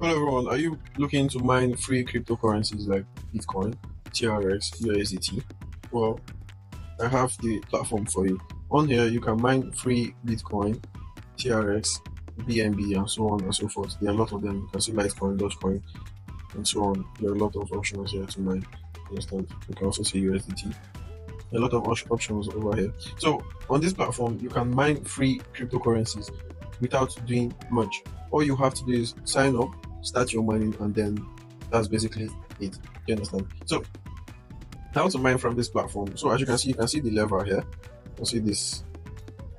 Hello everyone, are you looking to mine free cryptocurrencies like Bitcoin, TRX, USDT? Well, I have the platform for you. On here, you can mine free Bitcoin, TRX, BNB, and so on and so forth. There are a lot of them. You can see Litecoin, Dogecoin, and so on. There are a lot of options here to mine. Understand? You can also see USDT. A lot of options over here. So on this platform, you can mine free cryptocurrencies without doing much. All you have to do is sign up, start your mining, and then that's basically it. You understand? So how to mine from this platform? So as you can see the lever here. You can see this.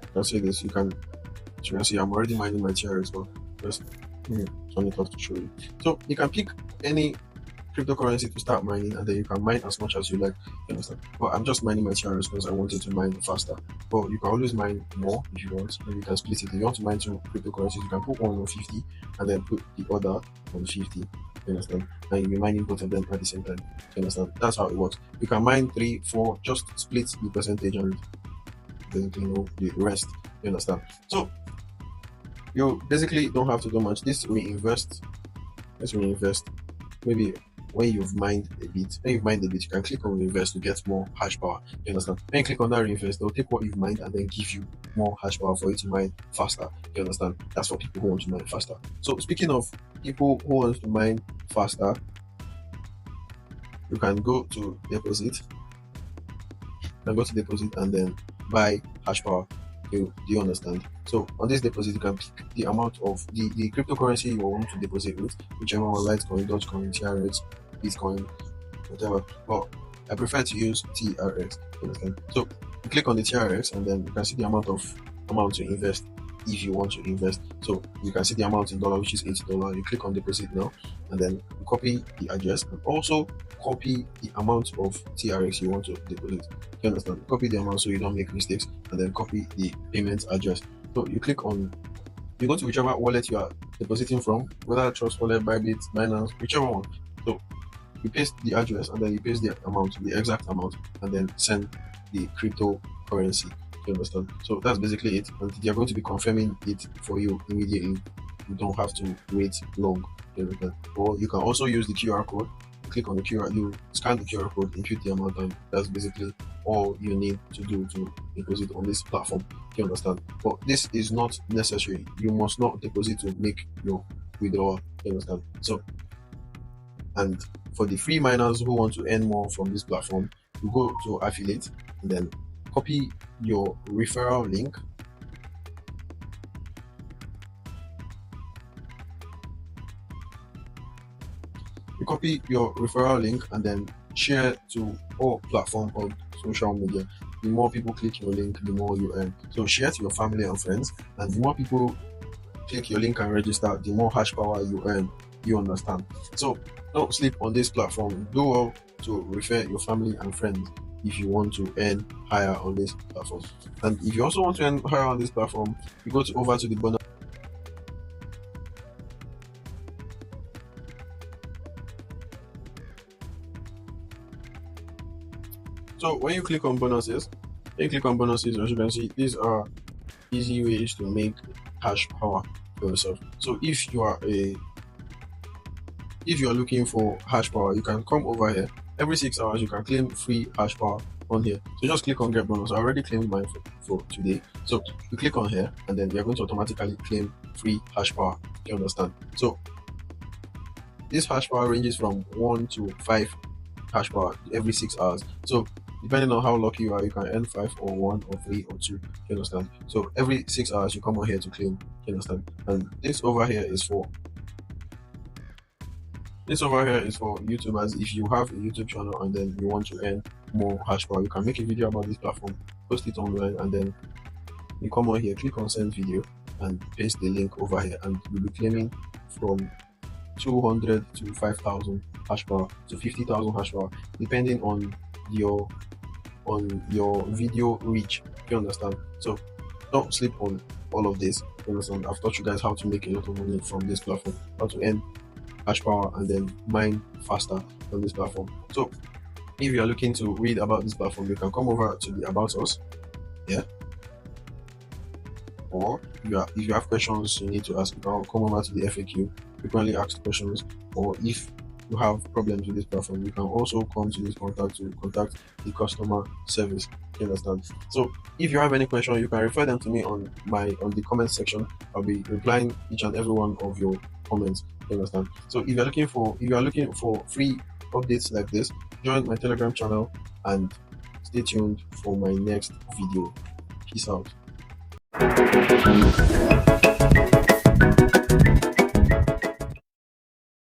You can see this. As you can see, I'm already mining my TRX, but just turn it off to show you. So you can pick any cryptocurrency to start mining, and then you can mine as much as you like. You understand? But I'm just mining my TRS because I wanted to mine faster. But you can always mine more if you want. Maybe you can split it. If you want to mine two cryptocurrencies, you can put one on 50 and then put the other on 50. You understand? And you'll be mining both of them at the same time. You understand? That's how it works. You can mine 3, 4, just split the percentage and basically know the rest. You understand? So you basically don't have to do much. This reinvest. Let's reinvest. Maybe when you've mined a bit, you can click on reinvest to get more hash power. You understand? When you click on that reinvest, they'll take what you've mined and then give you more hash power for you to mine faster. You understand? That's for people who want to mine faster. So speaking of people who want to mine faster, you can go to deposit. And then buy hash power. Do you understand? So on this deposit, you can pick the amount of the cryptocurrency you want to deposit with, whichever one, Litecoin, Dogecoin, TRX, Bitcoin, whatever. But I prefer to use TRX. You understand? So you click on the TRX and then you can see the amount to invest if you want to invest. So you can see the amount in dollar, which is $80. You click on deposit now, and then you copy the address and also copy the amount of TRX you want to deposit. You understand? Copy the amount so you don't make mistakes, and then copy the payment address. So you go to whichever wallet you are depositing from, whether Trust Wallet, Bybit, Binance, whichever one. So you paste the address and then you paste the amount, the exact amount, and then send the cryptocurrency. You understand? So that's basically it, and they're going to be confirming it for you immediately. You don't have to wait long. You understand? Or you can also use the QR code. Click on the QR, you scan the QR code, input the amount, and that's basically all you need to do to deposit on this platform. You understand? But this is not necessary. You must not deposit to make your withdrawal. You understand? So, and for the free miners who want to earn more from this platform, you go to affiliate and then copy your referral link. You copy your referral link and then share to all platform or social media. The more people click your link, the more you earn. So share to your family and friends, and the more people click your link and register, the more hash power you earn. You understand? So don't sleep on this platform. Do well to refer your family and friends if you want to earn higher on this platform. And if you also want to earn higher on this platform, you go over to the bonus. So when you click on bonuses, as you can see, these are easy ways to make hash power for yourself. So if you are looking for hash power, you can come over here. Every 6 hours, you can claim free hash power on here. So just click on get bonus. I already claimed mine for today. So you click on here, and then you're going to automatically claim free hash power. You understand? So this hash power ranges from 1 to 5 hash power every 6 hours. So depending on how lucky you are, you can earn 5 or 1 or 3 or 2. You understand? So every 6 hours, you come on here to claim. You understand? And this over here is for YouTubers. If you have a YouTube channel and then you want to earn more hash power, you can make a video about this platform, post it online, and then you come on here, click on send video, and paste the link over here, and you'll be claiming from 200 to 5,000 hash power to 50,000 hash power, depending on your video reach. You understand? So don't sleep on all of this. You understand? I've taught you guys how to make a lot of money from this platform, how to earn hash power and then mine faster on this platform. So if you are looking to read about this platform, you can come over to the about us, or if you have questions you need to ask, you can come over to the FAQ frequently asked questions, or if you have problems with this platform, you can also come to this contact to contact the customer service. You understand? So if you have any question, you can refer them to me on the comment section. I'll be replying each and every one of your comments. You understand? So if you are looking for free updates like this, join my Telegram channel and stay tuned for my next video. Peace out.